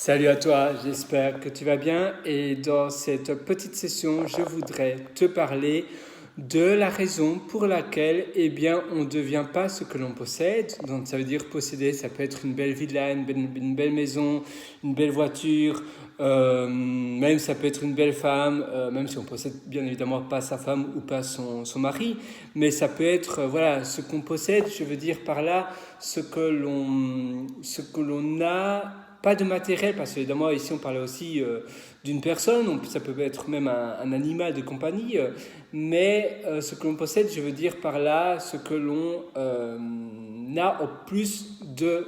Salut à toi, j'espère que tu vas bien et dans cette petite session, je voudrais te parler de la raison pour laquelle on ne devient pas ce que l'on possède. Donc ça veut dire posséder, ça peut être une belle villa, une belle maison, une belle voiture, même ça peut être une belle femme, même si on possède bien évidemment pas sa femme ou pas son mari, mais ça peut être voilà ce qu'on possède, je veux dire par là ce que l'on a, pas de matériel, parce que évidemment ici on parlait aussi d'une personne, ça peut être même un animal de compagnie, mais ce que l'on possède, je veux dire par là ce que l'on a au plus de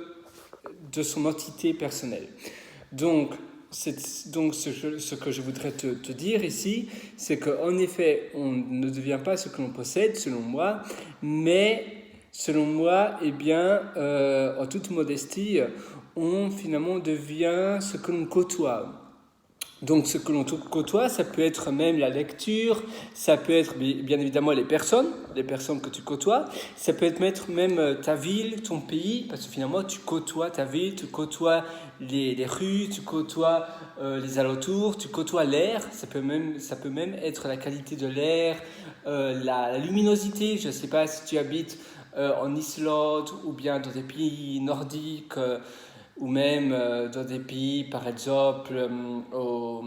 son entité personnelle. Donc, ce que je voudrais te dire ici, c'est qu'en effet, on ne devient pas ce que l'on possède, selon moi, mais selon moi, en toute modestie, on finalement devient ce que l'on côtoie. Donc ce que l'on côtoie, ça peut être même la lecture, ça peut être bien évidemment les personnes que tu côtoies, ça peut être même ta ville, ton pays, parce que finalement tu côtoies ta ville, tu côtoies les rues, tu côtoies les alentours, tu côtoies l'air, ça peut même être la qualité de l'air, la luminosité, je ne sais pas si tu habites en Islande ou bien dans des pays nordiques, ou même dans des pays, par exemple, au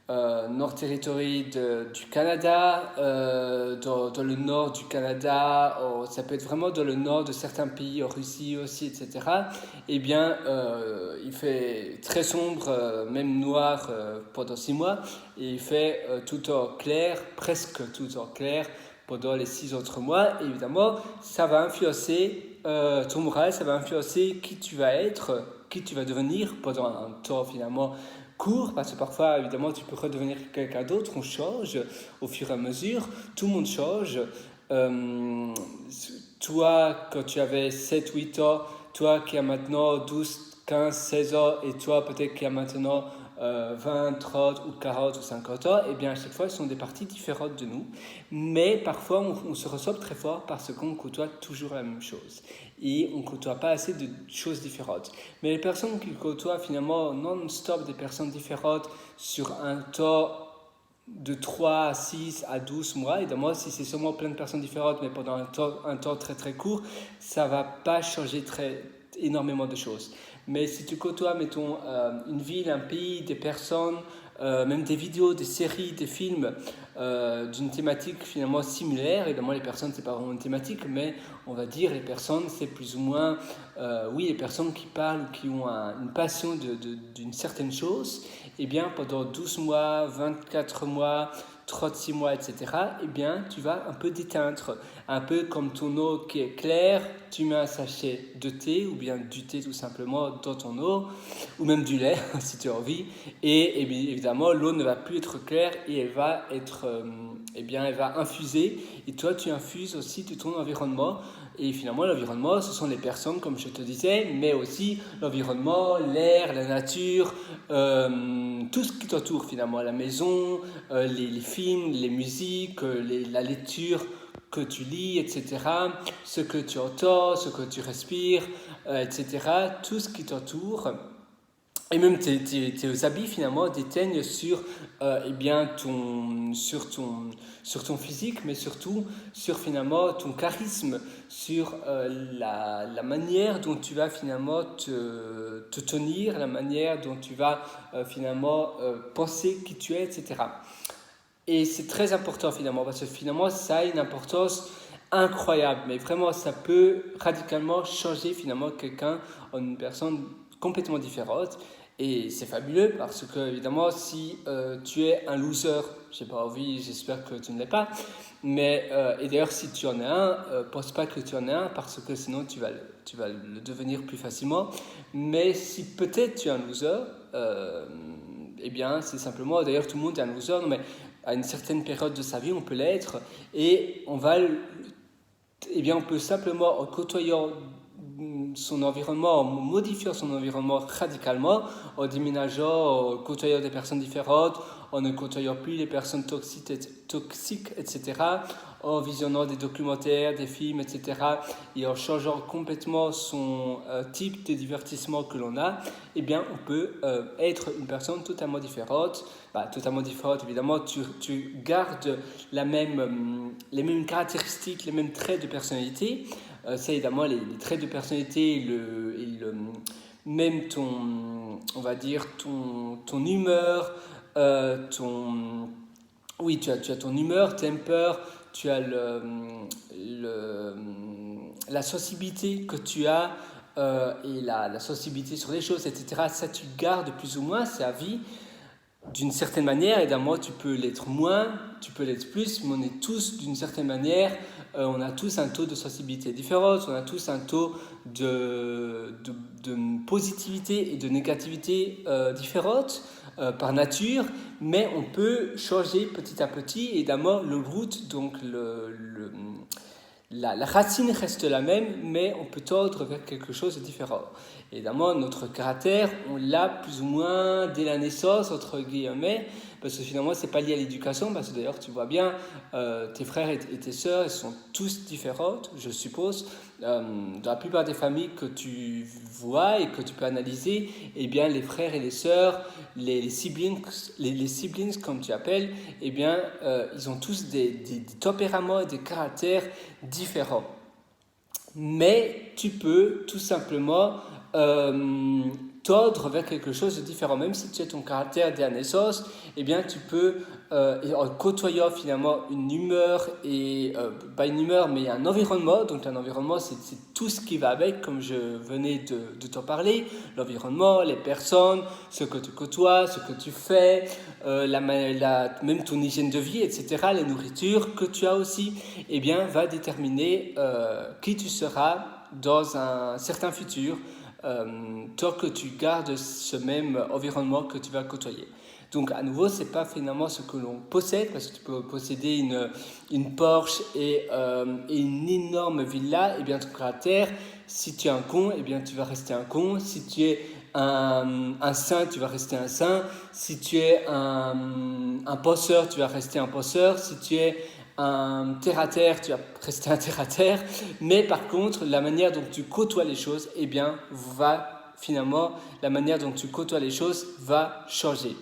Nord Territory du Canada, dans le nord du Canada, ça peut être vraiment dans le nord de certains pays, en Russie aussi, etc. Il fait très sombre, même noir pendant 6 mois, et il fait tout en clair, presque tout en clair, pendant les 6 autres mois. Et évidemment, ça va influencer ton moral, ça va influencer qui tu vas être, qui tu vas devenir pendant un temps finalement court, parce que parfois, évidemment, tu peux redevenir quelqu'un d'autre, on change au fur et à mesure, tout le monde change. Euh, Toi, quand tu avais 7 8 ans, toi qui as maintenant 12 15 16 ans, et toi peut-être qui as maintenant 20, 30 ou 40 ou 50 ans, à chaque fois, ce sont des parties différentes de nous. Mais parfois, on se ressemble très fort parce qu'on côtoie toujours la même chose. Et on ne côtoie pas assez de choses différentes. Mais les personnes qui côtoient finalement non-stop des personnes différentes sur un temps de 3 à 6 à 12 mois, et moi, si c'est seulement plein de personnes différentes, mais pendant un temps très très court, ça ne va pas changer énormément de choses. Mais si tu côtoies, mettons, une ville, un pays, des personnes, même des vidéos, des séries, des films d'une thématique finalement similaire, évidemment les personnes c'est pas vraiment une thématique, mais on va dire les personnes c'est plus ou moins, oui, les personnes qui parlent ou qui ont une passion d'une certaine chose, pendant 12 mois, 24 mois, 36 mois, etc., tu vas un peu déteindre. Un peu comme ton eau qui est claire, tu mets un sachet de thé, ou bien du thé tout simplement dans ton eau, ou même du lait, si tu as envie, et évidemment, l'eau ne va plus être claire et elle va elle va infuser, et toi, tu infuses aussi de ton environnement. Et finalement, l'environnement, ce sont les personnes, comme je te disais, mais aussi l'environnement, l'air, la nature, tout ce qui t'entoure finalement, la maison, les films, les musiques, la lecture que tu lis, etc., ce que tu entends, ce que tu respires, etc., tout ce qui t'entoure. Et même tes habits finalement déteignent sur ton physique, mais surtout sur finalement ton charisme, sur la manière dont tu vas finalement te tenir, la manière dont tu vas finalement penser qui tu es, etc. Et c'est très important finalement, parce que finalement ça a une importance incroyable, mais vraiment ça peut radicalement changer finalement quelqu'un en une personne complètement différente. Et c'est fabuleux parce que évidemment si tu es un loser, j'ai pas envie, j'espère que tu ne l'es pas, mais et d'ailleurs si tu en es un, pense pas que tu en es un, parce que sinon tu vas le devenir plus facilement. Mais si peut-être tu es un loser, c'est simplement, d'ailleurs tout le monde est un loser, non, mais à une certaine période de sa vie on peut l'être, et on peut simplement, en côtoyant son environnement, en modifiant son environnement radicalement, en déménageant, en côtoyant des personnes différentes, en ne côtoyant plus les personnes toxiques, etc., en visionnant des documentaires, des films, etc., et en changeant complètement son type de divertissement que l'on a, eh bien, on peut être une personne totalement différente. Totalement différente, évidemment, tu gardes les mêmes caractéristiques, les mêmes traits de personnalité. Ça, évidemment, les traits de personnalité même on va dire, ton humeur, oui, tu as ton humeur, temper, tu as la sensibilité que tu as et la sensibilité sur les choses, etc. Ça, tu gardes plus ou moins, c'est à vie. D'une certaine manière, évidemment, tu peux l'être moins, tu peux l'être plus, mais on est tous, d'une certaine manière, on a tous un taux de sensibilité différent, on a tous un taux de positivité et de négativité différentes par nature, mais on peut changer petit à petit, évidemment, le root, donc la racine reste la même, mais on peut tordre vers quelque chose de différent. Évidemment, notre caractère, on l'a plus ou moins dès la naissance, entre guillemets, parce que finalement, ce n'est pas lié à l'éducation, parce que d'ailleurs, tu vois bien, tes frères et tes sœurs, ils sont tous différents, je suppose. Dans la plupart des familles que tu vois et que tu peux analyser, eh bien, les frères et les sœurs, les siblings, comme tu appelles, eh bien, ils ont tous des tempéraments et des caractères différents. Mais tu peux tout simplement tordre vers quelque chose de différent. Même si tu as ton caractère dès la naissance, eh bien, tu peux, en côtoyant finalement une humeur, pas une humeur, mais un environnement. Donc, un environnement, c'est tout ce qui va avec, comme je venais de t'en parler. L'environnement, les personnes, ce que tu côtoies, ce que tu fais, même ton hygiène de vie, etc., la nourriture que tu as aussi, eh bien, va déterminer qui tu seras dans un certain futur, tant que tu gardes ce même environnement que tu vas côtoyer. Donc à nouveau, ce n'est pas finalement ce que l'on possède, parce que tu peux posséder une Porsche et une énorme villa, et bien ton caractère, si tu es un con, et bien tu vas rester un con. Si tu es un saint, tu vas rester un saint. Si tu es un penseur, tu vas rester un penseur. Si tu es un terre-à-terre, tu vas rester un terre-à-terre, mais par contre, la manière dont tu côtoies les choses, eh bien, la manière dont tu côtoies les choses va changer.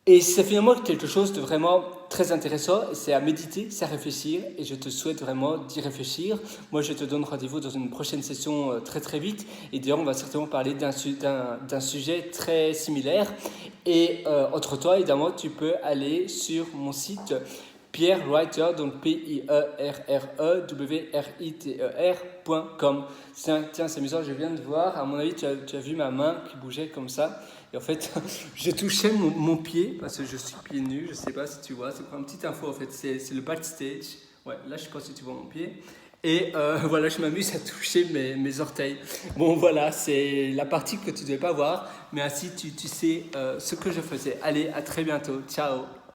Et c'est finalement quelque chose de vraiment très intéressant, c'est à méditer, c'est à réfléchir, et je te souhaite vraiment d'y réfléchir. Moi, je te donne rendez-vous dans une prochaine session très très vite, et d'ailleurs, on va certainement parler d'un sujet très similaire. Et entre-temps, évidemment, tu peux aller sur mon site Pierre Writer, donc pierrewriter.com. Tiens, c'est amusant, je viens de voir, à mon avis, tu as vu ma main qui bougeait comme ça. Et en fait, je touchais mon pied, parce que je suis pieds nus, je ne sais pas si tu vois, c'est pour une petite info en fait, c'est le backstage. Ouais, là je sais pas si tu vois mon pied. Et voilà, je m'amuse à toucher mes orteils. Bon voilà, c'est la partie que tu ne devais pas voir, mais ainsi tu sais ce que je faisais. Allez, à très bientôt, ciao.